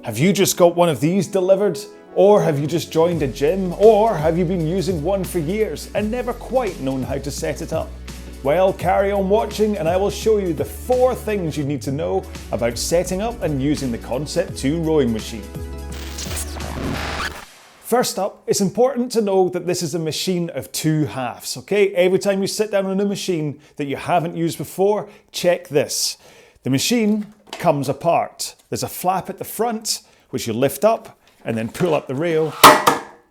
Have you just got one of these delivered? Or have you just joined a gym? Or have you been using one for years and never quite known how to set it up? Well, carry on watching and I will show you the 4 things you need to know about setting up and using the Concept2 Rowing Machine. First up, it's important to know that this is a machine of 2 halves, okay? Every time you sit down on a machine that you haven't used before, check this. The machine comes apart. There's a flap at the front, which you lift up and then pull up the rail,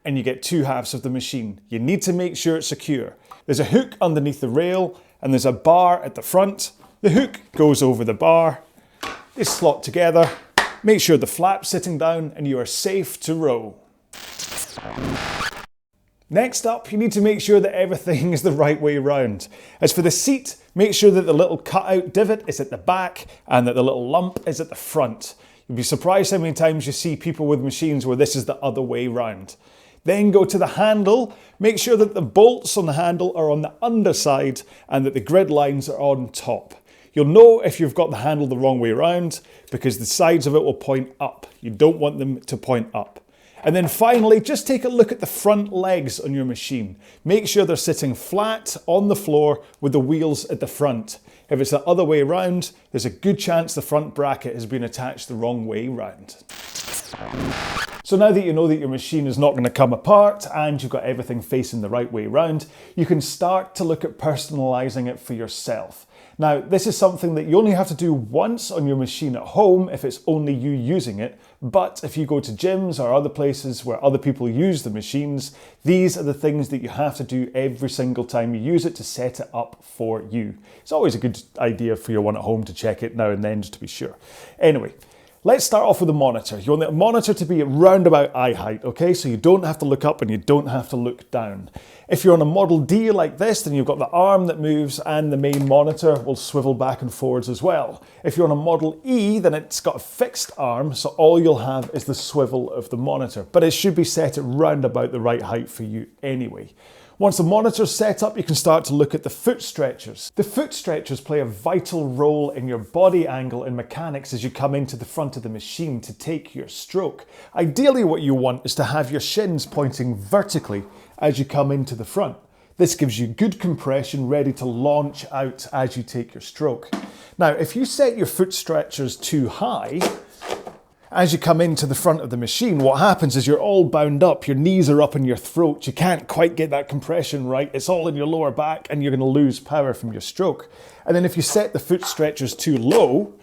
and you get 2 halves of the machine. You need to make sure it's secure. There's a hook underneath the rail, and there's a bar at the front. The hook goes over the bar. They slot together. Make sure the flap's sitting down, and you are safe to row. Next up, you need to make sure that everything is the right way round. As for the seat, make sure that the little cutout divot is at the back and that the little lump is at the front. You'll be surprised how many times you see people with machines where this is the other way round. Then go to the handle, make sure that the bolts on the handle are on the underside and that the grid lines are on top. You'll know if you've got the handle the wrong way round because the sides of it will point up. You don't want them to point up. And then finally, just take a look at the front legs on your machine. Make sure they're sitting flat on the floor with the wheels at the front. If it's the other way around, there's a good chance the front bracket has been attached the wrong way round. So now that you know that your machine is not going to come apart and you've got everything facing the right way round, you can start to look at personalising it for yourself. Now, this is something that you only have to do once on your machine at home if it's only you using it, but if you go to gyms or other places where other people use the machines, these are the things that you have to do every single time you use it to set it up for you. It's always a good idea for your one at home to check it now and then just to be sure. Anyway, let's start off with the monitor. You want the monitor to be at round about eye height, okay? So you don't have to look up and you don't have to look down. If you're on a Model D like this, then you've got the arm that moves and the main monitor will swivel back and forwards as well. If you're on a Model E, then it's got a fixed arm, so all you'll have is the swivel of the monitor. But it should be set at round about the right height for you anyway. Once the monitor's set up, you can start to look at the foot stretchers. The foot stretchers play a vital role in your body angle and mechanics as you come into the front of the machine to take your stroke. Ideally, what you want is to have your shins pointing vertically as you come into the front. This gives you good compression ready to launch out as you take your stroke. Now, if you set your foot stretchers too high, as you come into the front of the machine, what happens is you're all bound up, your knees are up in your throat, you can't quite get that compression right, it's all in your lower back and you're going to lose power from your stroke. And then if you set the foot stretchers too low,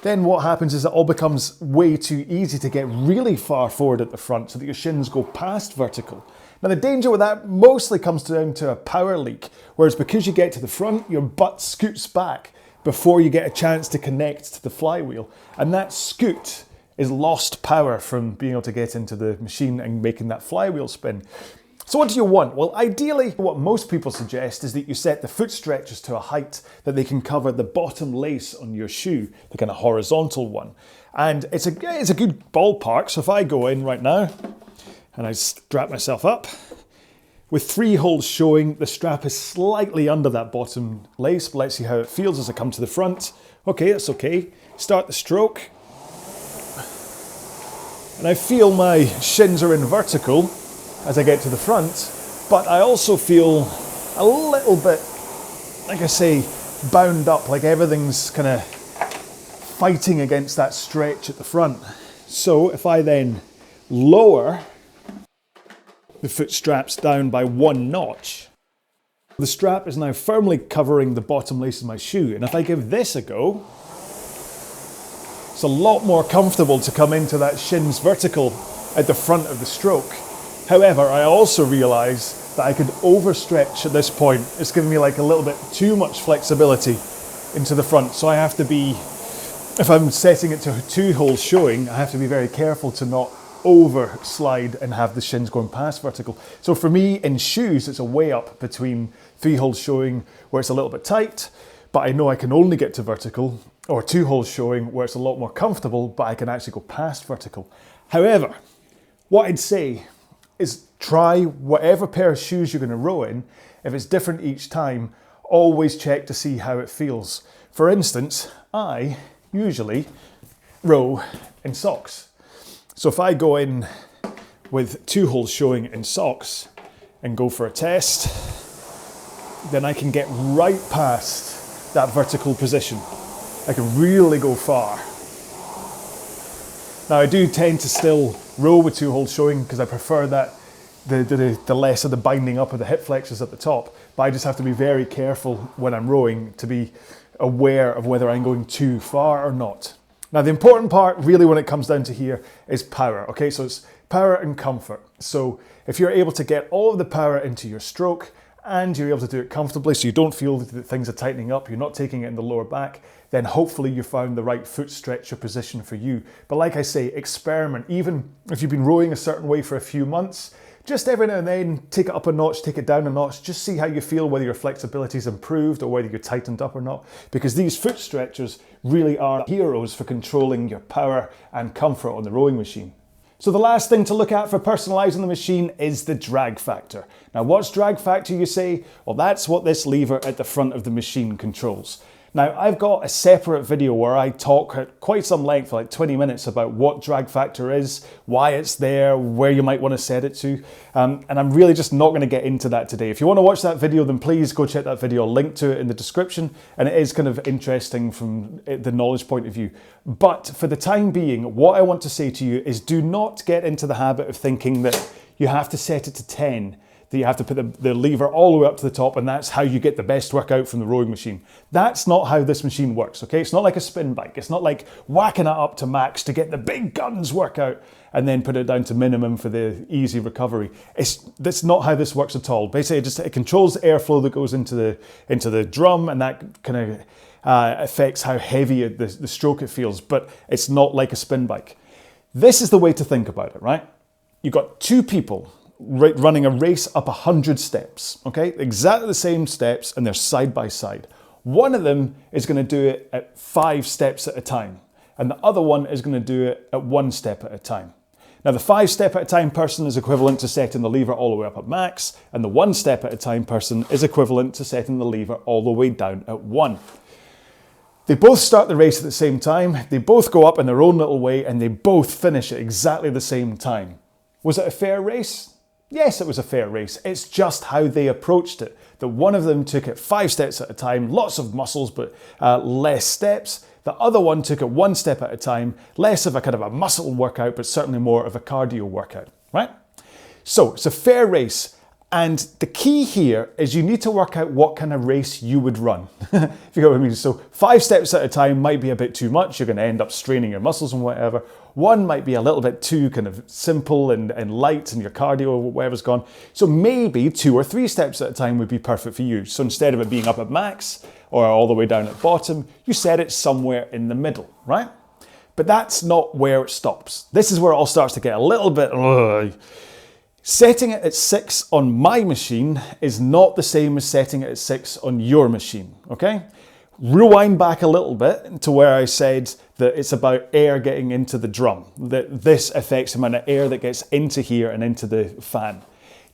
then what happens is it all becomes way too easy to get really far forward at the front so that your shins go past vertical. Now the danger with that mostly comes down to a power leak, whereas because you get to the front, your butt scoots back before you get a chance to connect to the flywheel. And that scoot is lost power from being able to get into the machine and making that flywheel spin. So what do you want? Well, ideally, what most people suggest is that you set the foot stretchers to a height that they can cover the bottom lace on your shoe, the kind of horizontal one. And it's a good ballpark. So if I go in right now and I strap myself up, with 3 holes showing, the strap is slightly under that bottom lace, but let's see how it feels as I come to the front. Okay, that's okay. Start the stroke. And I feel my shins are in vertical as I get to the front, but I also feel a little bit, like I say, bound up, like everything's kind of fighting against that stretch at the front. So if I then lower the foot straps down by 1 notch, the strap is now firmly covering the bottom lace of my shoe. And if I give this a go, it's a lot more comfortable to come into that shins vertical at the front of the stroke. However, I also realise that I could overstretch at this point. It's giving me like a little bit too much flexibility into the front. So I have to be, if I'm setting it to 2 holes showing, I have to be very careful to not over slide and have the shins going past vertical. So for me in shoes, it's a way up between 3 holes showing where it's a little bit tight, but I know I can only get to vertical, or 2 holes showing where it's a lot more comfortable, but I can actually go past vertical. However, what I'd say is try whatever pair of shoes you're going to row in. If it's different each time, always check to see how it feels. For instance, I usually row in socks. So if I go in with 2 holes showing in socks and go for a test, then I can get right past that vertical position. I can really go far. Now I do tend to still row with 2 holes showing because I prefer that the less of the binding up of the hip flexors at the top, but I just have to be very careful when I'm rowing to be aware of whether I'm going too far or not. Now the important part really when it comes down to here is power, okay? So it's power and comfort. So if you're able to get all of the power into your stroke and you're able to do it comfortably so you don't feel that things are tightening up, you're not taking it in the lower back, then hopefully you found the right foot stretcher position for you. But like I say, experiment. Even if you've been rowing a certain way for a few months, just every now and then take it up a notch, take it down a notch, just see how you feel, whether your flexibility's improved or whether you're tightened up or not. Because these foot stretchers really are heroes for controlling your power and comfort on the rowing machine. So the last thing to look at for personalising the machine is the drag factor. Now what's drag factor, you say? Well, that's what this lever at the front of the machine controls. Now I've got a separate video where I talk at quite some length, like 20 minutes, about what drag factor is, why it's there, where you might want to set it to, and I'm really just not going to get into that today. If you want to watch that video, then please go check that video. I'll link to it in the description, and it is kind of interesting from the knowledge point of view. But for the time being, what I want to say to you is do not get into the habit of thinking that you have to set it to 10, that you have to put the lever all the way up to the top and that's how you get the best workout from the rowing machine. That's not how this machine works, okay? It's not like a spin bike. It's not like whacking it up to max to get the big guns workout and then put it down to minimum for the easy recovery. That's not how this works at all. Basically, it controls the airflow that goes into the drum, and that kind of affects how heavy the stroke it feels, but it's not like a spin bike. This is the way to think about it, right? You've got 2 people running a race up 100 steps, okay? Exactly the same steps, and they're side by side. One of them is going to do it at 5 steps at a time, and the other one is going to do it at 1 step at a time. Now the 5 step at a time person is equivalent to setting the lever all the way up at max, and the 1 step at a time person is equivalent to setting the lever all the way down at 1. They both start the race at the same time, they both go up in their own little way, and they both finish at exactly the same time. Was it a fair race? Yes, it was a fair race. It's just how they approached it. That one of them took it 5 steps at a time, lots of muscles, but less steps. The other one took it 1 step at a time, less of a kind of a muscle workout, but certainly more of a cardio workout, right? So it's a fair race. And the key here is you need to work out what kind of race you would run, if you get what I mean. So 5 steps at a time might be a bit too much. You're going to end up straining your muscles and whatever. 1 might be a little bit too kind of simple and light, and your cardio or whatever's gone. So maybe 2 or 3 steps at a time would be perfect for you. So instead of it being up at max or all the way down at bottom, you set it somewhere in the middle, right? But that's not where it stops. This is where it all starts to get a little bit... Setting it at 6 on my machine is not the same as setting it at 6 on your machine, okay? Rewind back a little bit to where I said that it's about air getting into the drum, that this affects the amount of air that gets into here and into the fan.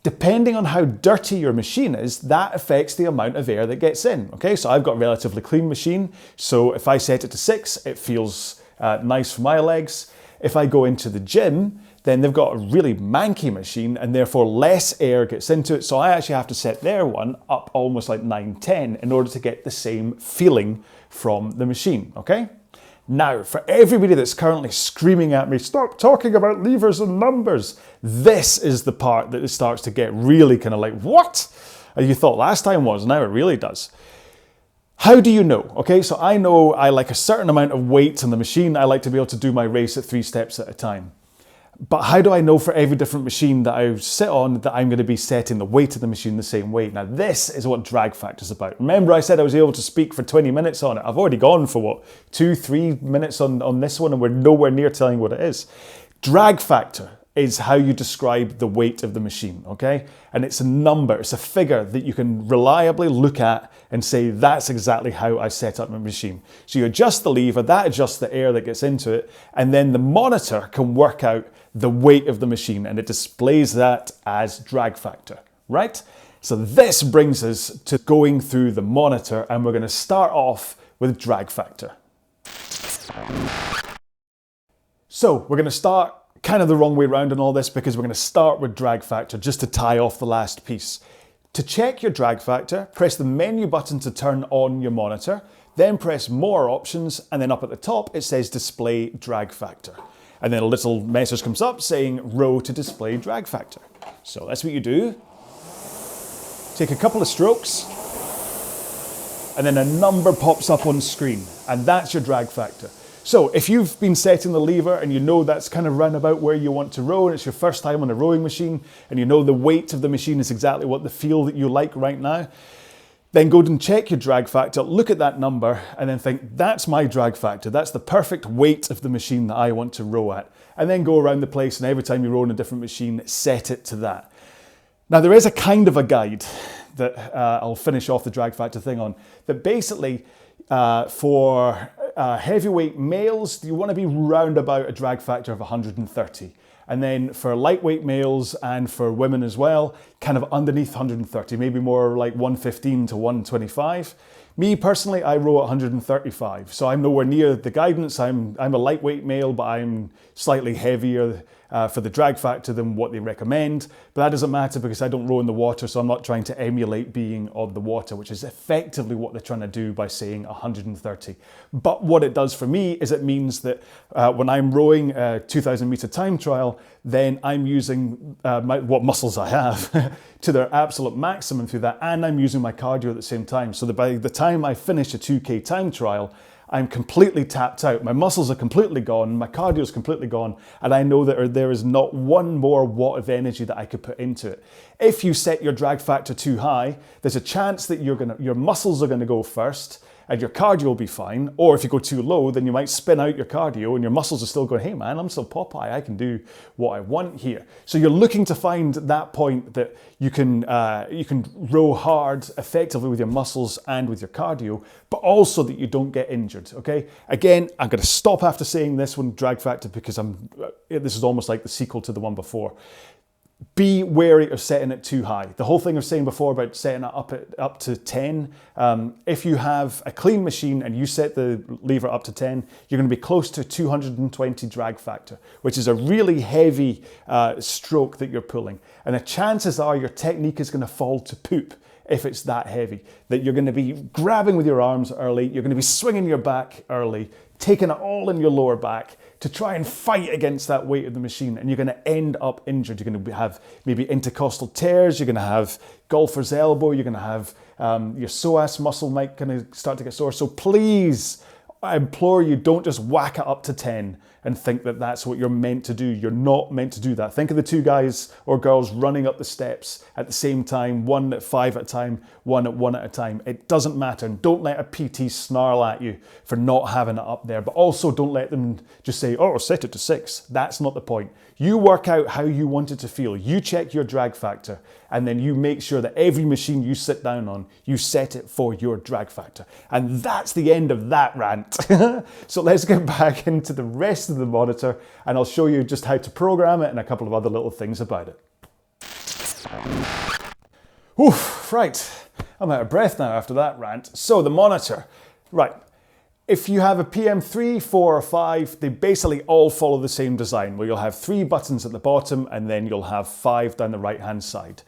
Depending on how dirty your machine is, that affects the amount of air that gets in, okay? So I've got a relatively clean machine, so if I set it to 6, it feels nice for my legs. If I go into the gym, then they've got a really manky machine and therefore less air gets into it. So I actually have to set their one up almost like 9, 10 in order to get the same feeling from the machine, okay? Now, for everybody that's currently screaming at me, stop talking about levers and numbers, this is the part that it starts to get really kind of like, what? You thought last time was, now it really does. How do you know? Okay, so I know I like a certain amount of weight on the machine. I like to be able to do my race at 3 steps at a time. But how do I know for every different machine that I sit on that I'm going to be setting the weight of the machine the same way? Now this is what drag factor is about. Remember I said I was able to speak for 20 minutes on it. I've already gone for what, 2-3 minutes on this one, and we're nowhere near telling what it is. Drag factor is how you describe the weight of the machine, okay? And it's a number, it's a figure that you can reliably look at and say, that's exactly how I set up my machine. So you adjust the lever, that adjusts the air that gets into it, and then the monitor can work out the weight of the machine, and it displays that as drag factor, right? So this brings us to going through the monitor, and we're going to start off with drag factor. So we're going to start kind of the wrong way around in all this because we're going to start with drag factor just to tie off the last piece. To check your drag factor, press the menu button to turn on your monitor, then press more options, and then up at the top it says display drag factor. And then a little message comes up saying row to display drag factor. So that's what you do. Take a couple of strokes, and then a number pops up on screen, and that's your drag factor. So if you've been setting the lever and you know that's kind of round about where you want to row and it's your first time on a rowing machine and you know the weight of the machine is exactly what the feel that you like right now, then go and check your drag factor, look at that number and then think, that's my drag factor. That's the perfect weight of the machine that I want to row at. And then go around the place and every time you row on a different machine, set it to that. Now there is a kind of a guide that I'll finish off the drag factor thing on, that basically for heavyweight males, you want to be round about a drag factor of 130. And then for lightweight males and for women as well, kind of underneath 130, maybe more like 115 to 125. Me personally, I row at 135, so I'm nowhere near the guidance. I'm a lightweight male, but I'm slightly heavier for the drag factor than what they recommend. But that doesn't matter because I don't row in the water, so I'm not trying to emulate being on the water, which is effectively what they're trying to do by saying 130. But what it does for me is it means that when I'm rowing a 2,000 meter time trial, then I'm using what muscles I have to their absolute maximum through that, and I'm using my cardio at the same time. So that by the time I finish a 2K time trial, I'm completely tapped out. My muscles are completely gone, my cardio is completely gone, and I know that there is not one more watt of energy that I could put into it. If you set your drag factor too high, there's a chance that your muscles are gonna go first, and your cardio will be fine. Or if you go too low, then you might spin out your cardio and your muscles are still going, hey man, I'm still Popeye, I can do what I want here. So you're looking to find that point that you can row hard effectively with your muscles and with your cardio, but also that you don't get injured, okay? Again, I'm gonna stop after saying this one, drag factor, because this is almost like the sequel to the one before. Be wary of setting it too high. The whole thing I was saying before about setting it up to 10, if you have a clean machine and you set the lever up to 10, you're going to be close to 220 drag factor, which is a really heavy stroke that you're pulling. And the chances are your technique is going to fall to poop if it's that heavy, that you're going to be grabbing with your arms early, you're going to be swinging your back early, taking it all in your lower back to try and fight against that weight of the machine, and you're going to end up injured. You're going to have maybe intercostal tears, you're going to have golfer's elbow, you're going to have your psoas muscle might kind of start to get sore. So please, I implore you, don't just whack it up to 10 and think that that's what you're meant to do. You're not meant to do that. Think of the two guys or girls running up the steps at the same time, one at 5 at a time, one at a time. It doesn't matter. And don't let a PT snarl at you for not having it up there, but also don't let them just say, oh, set it to 6. That's not the point. You work out how you want it to feel. You check your drag factor, and then you make sure that every machine you sit down on, you set it for your drag factor. And that's the end of that rant. So let's get back into the rest of the monitor, and I'll show you just how to program it and a couple of other little things about it. Oof, right. I'm out of breath now after that rant. So the monitor, right. If you have a PM3, 4 or 5, they basically all follow the same design, where you'll have 3 buttons at the bottom and then you'll have 5 down the right hand side.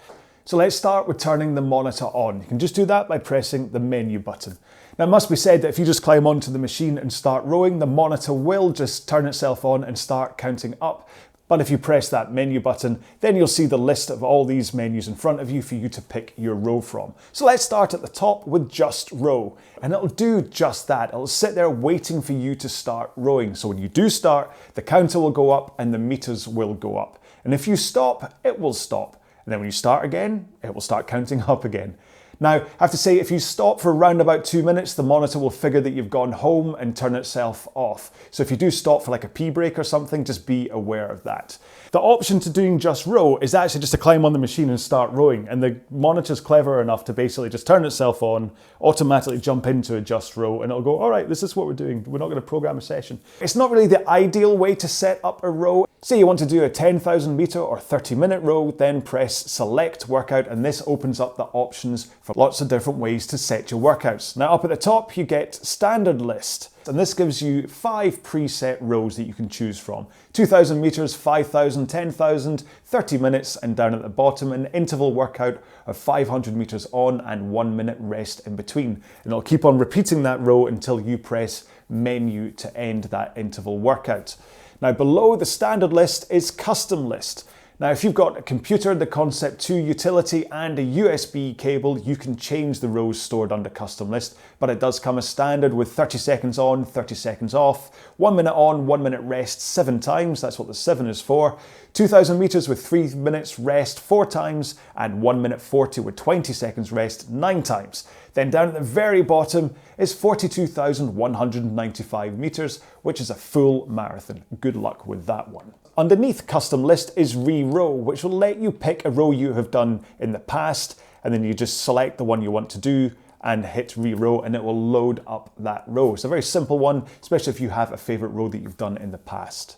So let's start with turning the monitor on. You can just do that by pressing the menu button. Now it must be said that if you just climb onto the machine and start rowing, the monitor will just turn itself on and start counting up. But if you press that menu button, then you'll see the list of all these menus in front of you for you to pick your row from. So let's start at the top with just row. And it'll do just that. It'll sit there waiting for you to start rowing. So when you do start, the counter will go up and the meters will go up. And if you stop, it will stop. And then when you start again, it will start counting up again. Now, I have to say, if you stop for around about 2 minutes, the monitor will figure that you've gone home and turn itself off. So if you do stop for like a pee break or something, just be aware of that. The option to doing just row is actually just to climb on the machine and start rowing. And the monitor's clever enough to basically just turn itself on, automatically jump into a just row, and it'll go, all right, this is what we're doing. We're not going to program a session. It's not really the ideal way to set up a row. Say you want to do a 10,000 meter or 30-minute row, then press select workout, and this opens up the options for lots of different ways to set your workouts. Now up at the top you get standard list, and this gives you 5 preset rows that you can choose from. 2,000 meters, 5,000, 10,000, 30 minutes, and down at the bottom an interval workout of 500 meters on and 1 minute rest in between. And it'll keep on repeating that row until you press menu to end that interval workout. Now below the standard list is custom list. Now if you've got a computer, the Concept2 utility and a USB cable, you can change the rows stored under custom list, but it does come as standard with 30 seconds on, 30 seconds off, 1 minute on, 1 minute rest 7 times, that's what the 7 is for, 2,000 meters with 3 minutes rest 4 times, and 1 minute 40 with 20 seconds rest 9 times. Then down at the very bottom is 42,195 meters, which is a full marathon. Good luck with that one. Underneath custom list is ReRow, which will let you pick a row you have done in the past, and then you just select the one you want to do and hit ReRow, and it will load up that row. It's a very simple one, especially if you have a favorite row that you've done in the past.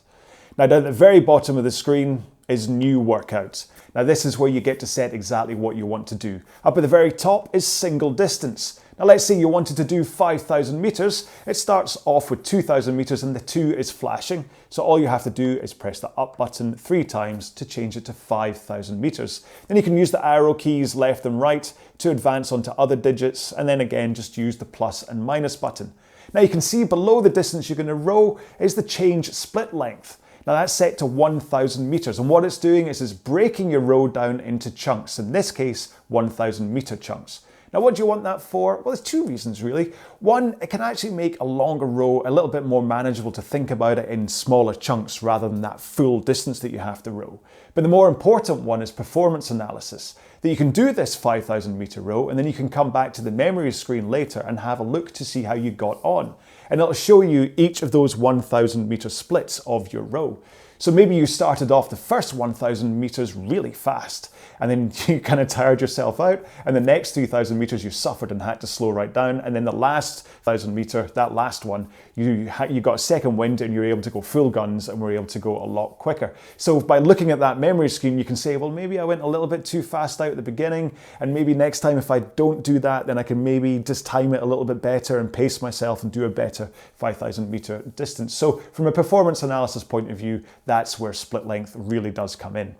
Now down at the very bottom of the screen is new workouts. Now this is where you get to set exactly what you want to do. Up at the very top is single distance. Now let's say you wanted to do 5,000 meters. It starts off with 2,000 meters and the 2 is flashing. So all you have to do is press the up button 3 times to change it to 5,000 meters. Then you can use the arrow keys left and right to advance onto other digits, and then again just use the plus and minus button. Now you can see below the distance you're going to row is the change split length. Now that's set to 1,000 meters, and what it's doing is it's breaking your row down into chunks, in this case 1,000 meter chunks. Now what do you want that for? Well, there's 2 reasons really. One, it can actually make a longer row a little bit more manageable to think about it in smaller chunks rather than that full distance that you have to row. But the more important one is performance analysis. That you can do this 5,000 meter row and then you can come back to the memory screen later and have a look to see how you got on. And it'll show you each of those 1,000 meter splits of your row. So maybe you started off the first 1,000 meters really fast, and then you kind of tired yourself out, and the next 2,000 meters you suffered and had to slow right down, and then the last 1,000 meter, that last one, you got a second wind and you were able to go full guns and were able to go a lot quicker. So by looking at that memory screen, you can say, well, maybe I went a little bit too fast out at the beginning, and maybe next time if I don't do that, then I can maybe just time it a little bit better and pace myself and do a better 5,000 meter distance. So from a performance analysis point of view, that's where split length really does come in.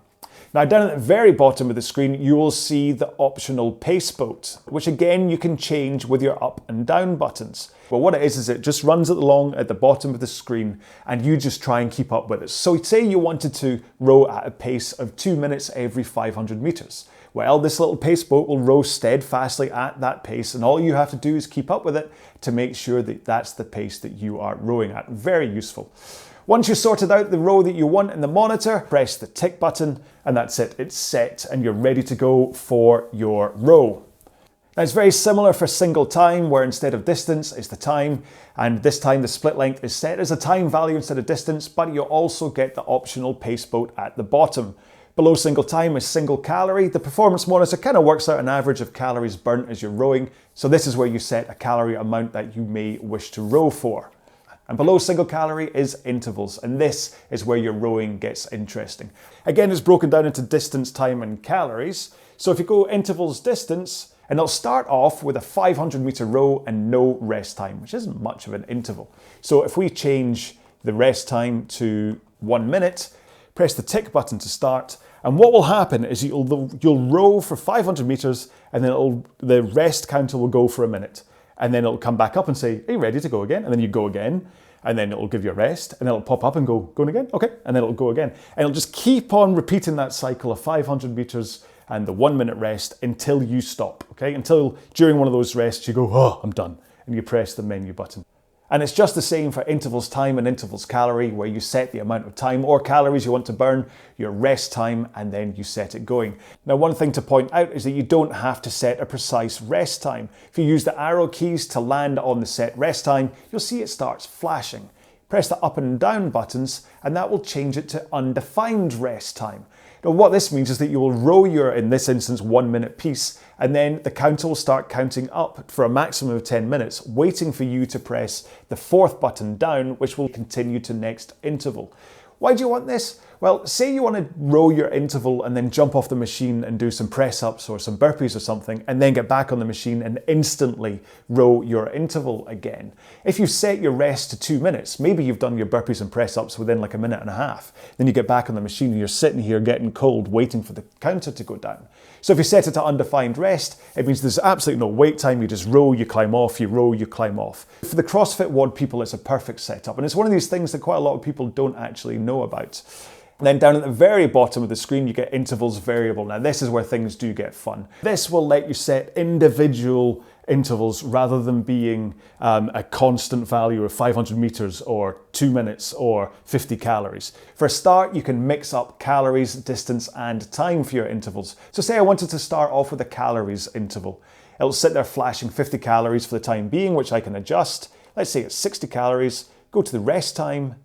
Now down at the very bottom of the screen, you will see the optional pace boat, which again you can change with your up and down buttons. Well, what it is it just runs along at the bottom of the screen and you just try and keep up with it. So say you wanted to row at a pace of 2 minutes every 500 meters. Well, this little pace boat will row steadfastly at that pace, and all you have to do is keep up with it to make sure that that's the pace that you are rowing at. Very useful. Once you've sorted out the row that you want in the monitor, press the tick button and that's it. It's set and you're ready to go for your row. Now it's very similar for single time, where instead of distance is the time, and this time the split length is set as a time value instead of distance, but you also get the optional pace boat at the bottom. Below single time is single calorie. The performance monitor kind of works out an average of calories burnt as you're rowing, so this is where you set a calorie amount that you may wish to row for. And below single calorie is intervals, and this is where your rowing gets interesting. Again, it's broken down into distance, time and calories. So if you go intervals distance, and it'll start off with a 500 meter row and no rest time, which isn't much of an interval. So if we change the rest time to 1 minute, press the tick button to start, and what will happen is you'll row for 500 meters and then the rest counter will go for a minute. And then it'll come back up and say, are you ready to go again? And then you go again, and then it'll give you a rest, and then it'll pop up and go, going again? Okay, and then it'll go again. And it'll just keep on repeating that cycle of 500 meters and the 1 minute rest until you stop, okay? Until during one of those rests you go, oh, I'm done, and you press the menu button. And it's just the same for intervals time and intervals calorie, where you set the amount of time or calories you want to burn, your rest time, and then you set it going. Now, one thing to point out is that you don't have to set a precise rest time. If you use the arrow keys to land on the set rest time, you'll see it starts flashing. Press the up and down buttons, and that will change it to undefined rest time. Now, what this means is that you will row your, in this instance, 1 minute piece, and then the counter will start counting up for a maximum of 10 minutes, waiting for you to press the 4th button down, which will continue to next interval. Why do you want this? Well, say you want to row your interval and then jump off the machine and do some press-ups or some burpees or something, and then get back on the machine and instantly row your interval again. If you set your rest to 2 minutes, maybe you've done your burpees and press-ups within like a minute and a half, then you get back on the machine and you're sitting here getting cold, waiting for the counter to go down. So if you set it to undefined rest, it means there's absolutely no wait time. You just row, you climb off, you row, you climb off. For the CrossFit WOD people, it's a perfect setup. And it's one of these things that quite a lot of people don't actually know about. And then down at the very bottom of the screen, you get intervals variable. Now this is where things do get fun. This will let you set individual intervals rather than being a constant value of 500 meters or 2 minutes or 50 calories. For a start, you can mix up calories, distance, and time for your intervals. So say I wanted to start off with a calories interval. It'll sit there flashing 50 calories for the time being, which I can adjust. Let's say it's 60 calories, go to the rest time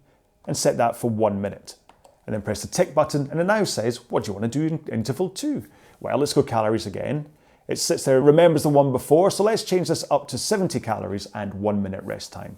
and set that for 1 minute. And then press the tick button, and it now says, what do you want to do in interval 2? Well, let's go calories again. It sits there, remembers the one before, so let's change this up to 70 calories and 1 minute rest time.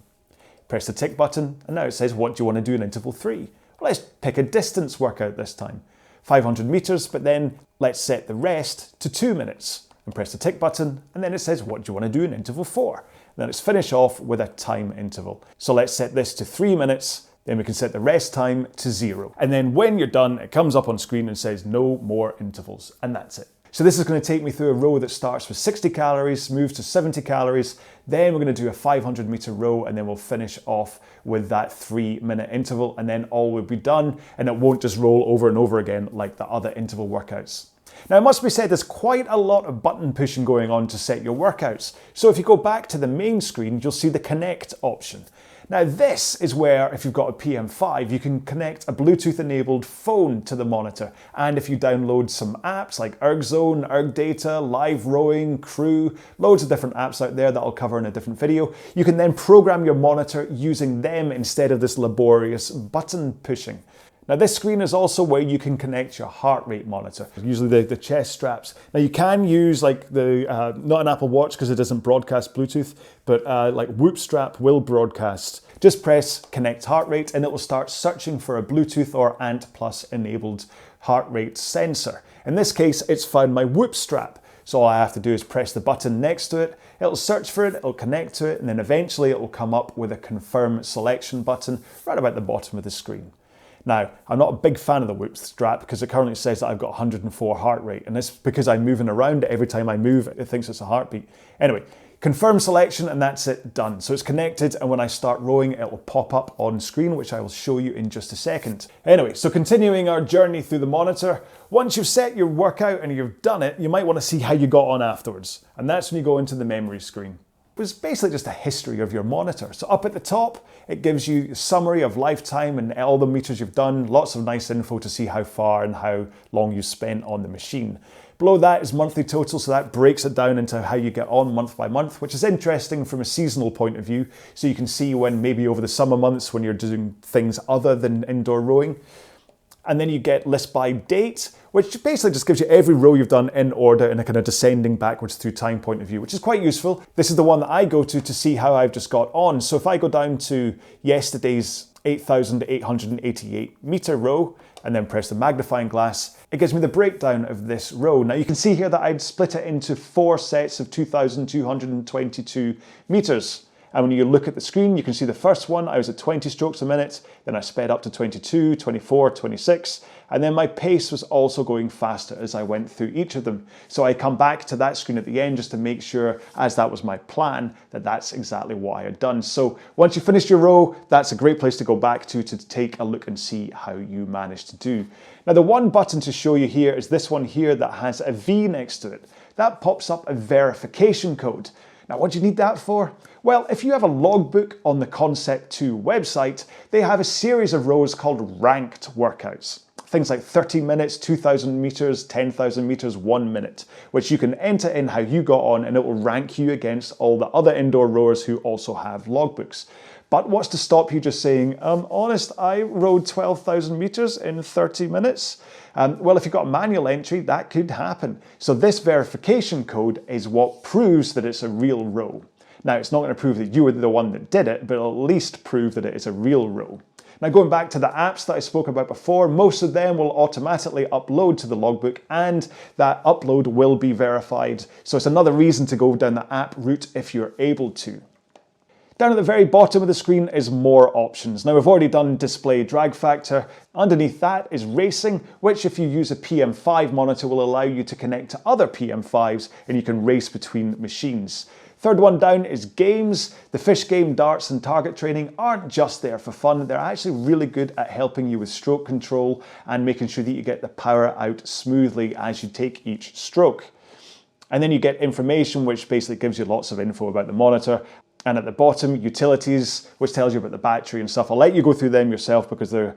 Press the tick button, and now it says, what do you want to do in interval 3? Well, let's pick a distance workout this time. 500 meters, but then let's set the rest to 2 minutes. And press the tick button, and then it says, what do you want to do in interval 4? Then let's finish off with a time interval. So let's set this to 3 minutes, then we can set the rest time to 0. And then when you're done, it comes up on screen and says no more intervals, and that's it. So this is going to take me through a row that starts with 60 calories, moves to 70 calories, then we're going to do a 500 meter row, and then we'll finish off with that 3 minute interval, and then all will be done, and it won't just roll over and over again like the other interval workouts. Now, it must be said there's quite a lot of button pushing going on to set your workouts. So if you go back to the main screen, you'll see the connect option. Now this is where, if you've got a PM5, you can connect a Bluetooth enabled phone to the monitor. And if you download some apps like ErgZone, ErgData, Live Rowing, Crew, loads of different apps out there that I'll cover in a different video, you can then program your monitor using them instead of this laborious button pushing. Now this screen is also where you can connect your heart rate monitor, usually the chest straps. Now you can use like the, not an Apple Watch because it doesn't broadcast Bluetooth, but like Whoop strap will broadcast. Just press connect heart rate and it will start searching for a Bluetooth or Ant Plus enabled heart rate sensor. In this case, it's found my Whoop strap. So all I have to do is press the button next to it, it'll search for it, it'll connect to it, and then eventually it will come up with a confirm selection button right about the bottom of the screen. Now, I'm not a big fan of the Whoop strap because it currently says that I've got 104 heart rate, and it's because I'm moving around it. Every time I move, it thinks it's a heartbeat. Anyway, confirm selection and that's it, done. So it's connected, and when I start rowing, it will pop up on screen, which I will show you in just a second. Anyway, so continuing our journey through the monitor, once you've set your workout and you've done it, you might want to see how you got on afterwards. And that's when you go into the memory screen. It was basically just a history of your monitor. So up at the top, it gives you a summary of lifetime and all the meters you've done, lots of nice info to see how far and how long you spent on the machine. Below that is monthly total, so that breaks it down into how you get on month by month, which is interesting from a seasonal point of view. So you can see when maybe over the summer months when you're doing things other than indoor rowing. And then you get list by date, which basically just gives you every row you've done in order in a kind of descending backwards through time point of view, which is quite useful. This is the one that I go to see how I've just got on. So if I go down to yesterday's 8,888 meter row and then press the magnifying glass, it gives me the breakdown of this row. Now you can see here that I'd split it into 4 sets of 2,222 meters. And when you look at the screen, you can see the first one, I was at 20 strokes a minute, then I sped up to 22, 24, 26, and then my pace was also going faster as I went through each of them. So I come back to that screen at the end just to make sure, as that was my plan, that that's exactly what I had done. So once you finish your row, that's a great place to go back to take a look and see how you managed to do. Now the one button to show you here is this one here that has a V next to it. That pops up a verification code. Now, what do you need that for? Well, if you have a logbook on the Concept2 website, they have a series of rows called ranked workouts. Things like 30 minutes, 2,000 meters, 10,000 meters, 1 minute, which you can enter in how you got on and it will rank you against all the other indoor rowers who also have logbooks. But what's to stop you just saying, honest, I rowed 12,000 meters in 30 minutes? Well, if you've got a manual entry, that could happen. So this verification code is what proves that it's a real row. Now, it's not going to prove that you were the one that did it, but it'll at least prove that it is a real row. Now going back to the apps that I spoke about before, most of them will automatically upload to the logbook and that upload will be verified. So it's another reason to go down the app route if you're able to. Down at the very bottom of the screen is more options. Now we've already done display drag factor. Underneath that is racing, which if you use a PM5 monitor will allow you to connect to other PM5s and you can race between machines. Third one down is games. The fish game, darts and target training aren't just there for fun. They're actually really good at helping you with stroke control and making sure that you get the power out smoothly as you take each stroke. And then you get information, which basically gives you lots of info about the monitor. And at the bottom, utilities, which tells you about the battery and stuff. I'll let you go through them yourself because they're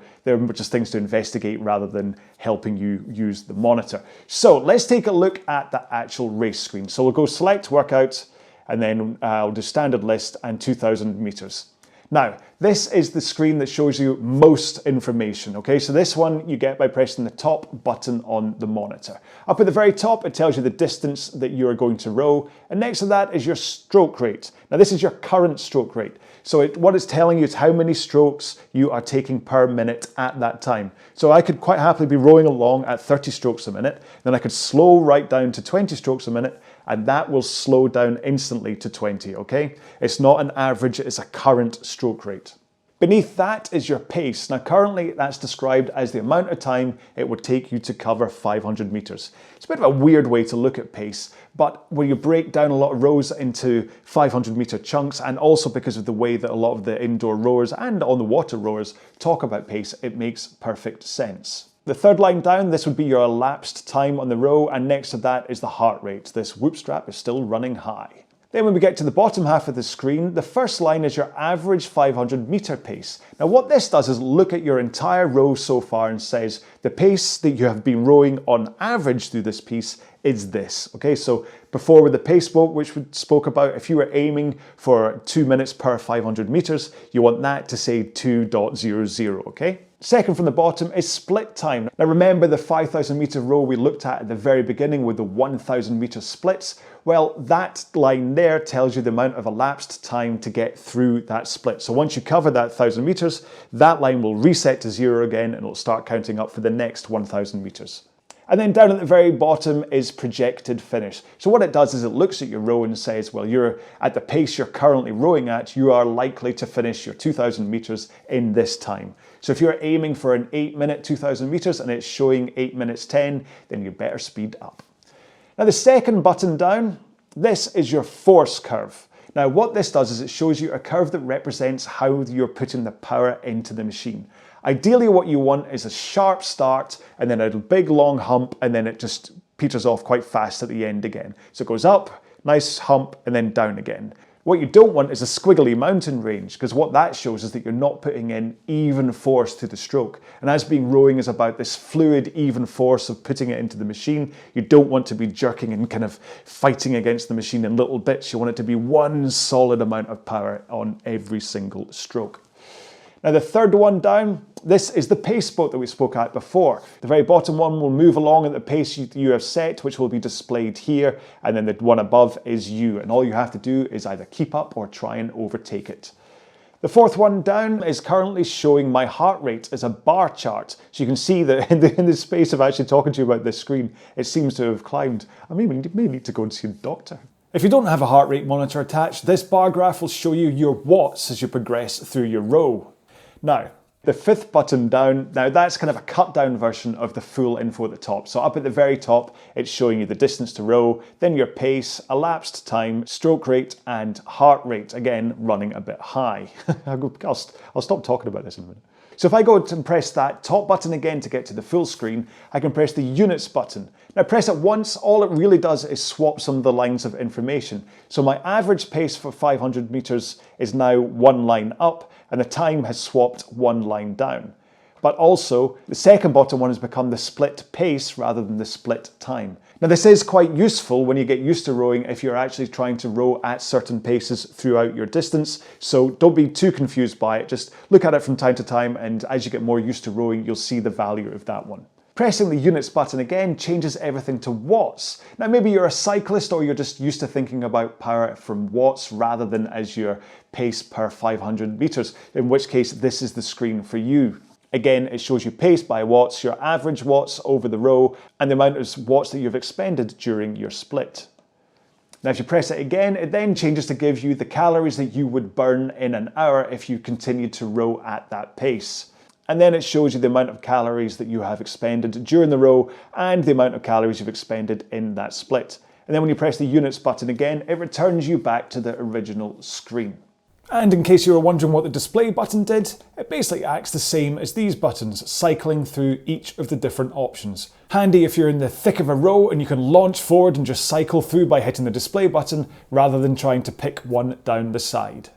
just things to investigate rather than helping you use the monitor. So let's take a look at the actual race screen. So we'll go select workout, and then I'll do standard list and 2,000 meters. Now, this is the screen that shows you most information, okay? So this one you get by pressing the top button on the monitor. Up at the very top, it tells you the distance that you are going to row, and next to that is your stroke rate. Now, this is your current stroke rate. So what it's telling you is how many strokes you are taking per minute at that time. So I could quite happily be rowing along at 30 strokes a minute, then I could slow right down to 20 strokes a minute, and that will slow down instantly to 20, okay? It's not an average, it's a current stroke rate. Beneath that is your pace. Now currently that's described as the amount of time it would take you to cover 500 meters. It's a bit of a weird way to look at pace, but when you break down a lot of rows into 500 meter chunks, and also because of the way that a lot of the indoor rowers and on the water rowers talk about pace, it makes perfect sense. The third line down, this would be your elapsed time on the row, and next to that is the heart rate. This whoop strap is still running high. Then when we get to the bottom half of the screen, the first line is your average 500 meter pace. Now what this does is look at your entire row so far and says the pace that you have been rowing on average through this piece is this. Okay, so before with the pace boat, which we spoke about, if you were aiming for 2 minutes per 500 meters, you want that to say 2.00, okay? Second from the bottom is split time. Now remember the 5,000 meter row we looked at the very beginning with the 1,000 meter splits? Well, that line there tells you the amount of elapsed time to get through that split. So once you cover that 1,000 meters, that line will reset to 0 again and it'll start counting up for the next 1,000 meters. And then down at the very bottom is projected finish. So what it does is it looks at your row and says, well, you're at the pace you're currently rowing at, you are likely to finish your 2,000 meters in this time. So if you're aiming for an 8-minute 2,000 meters and it's showing 8 minutes 10, then you better speed up. Now the second button down, this is your force curve. Now what this does is it shows you a curve that represents how you're putting the power into the machine. Ideally what you want is a sharp start and then a big long hump, and then it just peters off quite fast at the end again. So it goes up, nice hump, and then down again. What you don't want is a squiggly mountain range, because what that shows is that you're not putting in even force to the stroke. And as being rowing is about this fluid, even force of putting it into the machine, you don't want to be jerking and kind of fighting against the machine in little bits. You want it to be one solid amount of power on every single stroke. Now the third one down, this is the pace boat that we spoke at before. The very bottom one will move along at the pace you have set, which will be displayed here, and then the one above is you, and all you have to do is either keep up or try and overtake it. The fourth one down is currently showing my heart rate as a bar chart. So you can see that in the space of actually talking to you about this screen, it seems to have climbed. I may need to go and see a doctor. If you don't have a heart rate monitor attached, this bar graph will show you your watts as you progress through your row. Now, the fifth button down, now that's kind of a cut down version of the full info at the top. So up at the very top, it's showing you the distance to row, then your pace, elapsed time, stroke rate, and heart rate, again, running a bit high. I'll stop talking about this in a minute. So if I go and press that top button again to get to the full screen, I can press the units button. Now press it once, all it really does is swap some of the lines of information. So my average pace for 500 meters is now one line up, and the time has swapped one line down. But also, the second bottom one has become the split pace rather than the split time. Now this is quite useful when you get used to rowing if you're actually trying to row at certain paces throughout your distance. So don't be too confused by it, just look at it from time to time, and as you get more used to rowing, you'll see the value of that one. Pressing the units button again changes everything to watts. Now maybe you're a cyclist or you're just used to thinking about power from watts rather than as your pace per 500 meters, in which case this is the screen for you. Again, it shows you pace by watts, your average watts over the row, and the amount of watts that you've expended during your split. Now if you press it again, it then changes to give you the calories that you would burn in an hour if you continued to row at that pace. And then it shows you the amount of calories that you have expended during the row and the amount of calories you've expended in that split. And then when you press the units button again, it returns you back to the original screen. And in case you were wondering what the display button did, it basically acts the same as these buttons, cycling through each of the different options. Handy if you're in the thick of a row and you can launch forward and just cycle through by hitting the display button rather than trying to pick one down the side.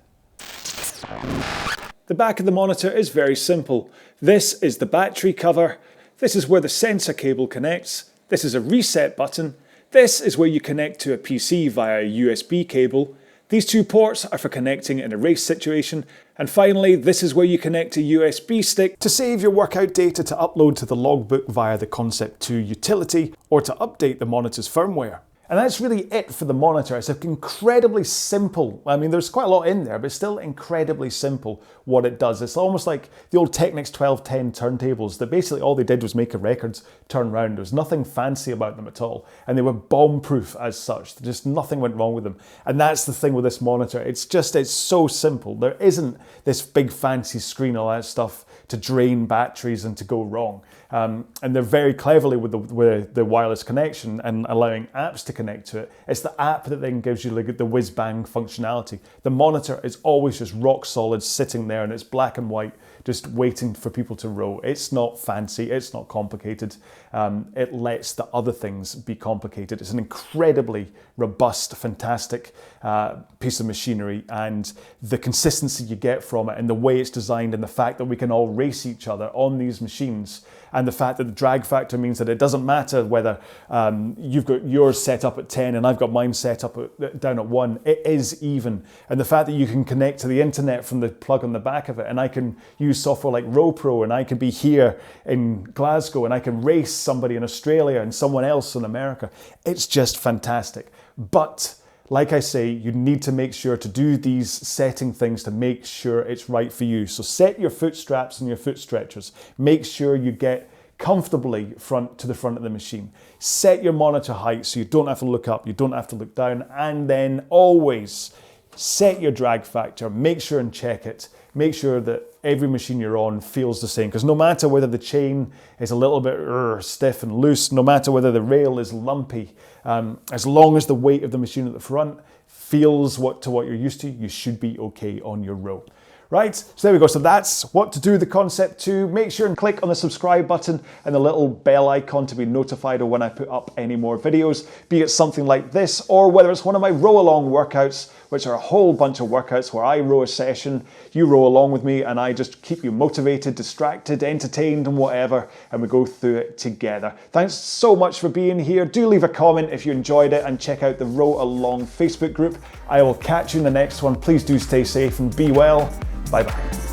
The back of the monitor is very simple. This is the battery cover. This is where the sensor cable connects. This is a reset button. This is where you connect to a PC via a USB cable. These two ports are for connecting in a race situation. And finally, this is where you connect a USB stick to save your workout data to upload to the logbook via the Concept2 utility or to update the monitor's firmware. And that's really it for the monitor. It's incredibly simple. I mean, there's quite a lot in there, but still incredibly simple what it does. It's almost like the old Technics 1210 turntables that basically all they did was make a record turn round. There was nothing fancy about them at all. And they were bomb-proof as such. Just nothing went wrong with them. And that's the thing with this monitor. It's so simple. There isn't this big fancy screen, all that stuff to drain batteries and to go wrong. And they're very cleverly with the wireless connection and allowing apps to connect to it. It's the app that then gives you like the whiz-bang functionality. The monitor is always just rock solid sitting there and it's black and white, just waiting for people to row. It's not fancy, it's not complicated. It lets the other things be complicated. It's an incredibly robust, fantastic piece of machinery, and the consistency you get from it and the way it's designed and the fact that we can all race each other on these machines, and the fact that the drag factor means that it doesn't matter whether you've got yours set up at 10 and I've got mine set up down at 1. It is even. And the fact that you can connect to the internet from the plug on the back of it, and I can use software like RowPro, and I can be here in Glasgow and I can race somebody in Australia and someone else in America. It's just fantastic. But like I say, you need to make sure to do these setting things to make sure it's right for you. So set your foot straps and your foot stretchers. Make sure you get comfortably to the front of the machine. Set your monitor height so you don't have to look up, you don't have to look down, and then always set your drag factor. Make sure and check it. Make sure that every machine you're on feels the same, because no matter whether the chain is a little bit stiff and loose, no matter whether the rail is lumpy, as long as the weight of the machine at the front feels to what you're used to, you should be okay on your row. Right, so there we go. So that's what to do with the Concept2. Make sure and click on the subscribe button and the little bell icon to be notified of when I put up any more videos, be it something like this, or whether it's one of my RowAlong workouts, which are a whole bunch of workouts where I row a session, you row along with me, and I just keep you motivated, distracted, entertained, and whatever, and we go through it together. Thanks so much for being here. Do leave a comment if you enjoyed it, and check out the RowAlong Facebook group. I will catch you in the next one. Please do stay safe and be well. Bye-bye.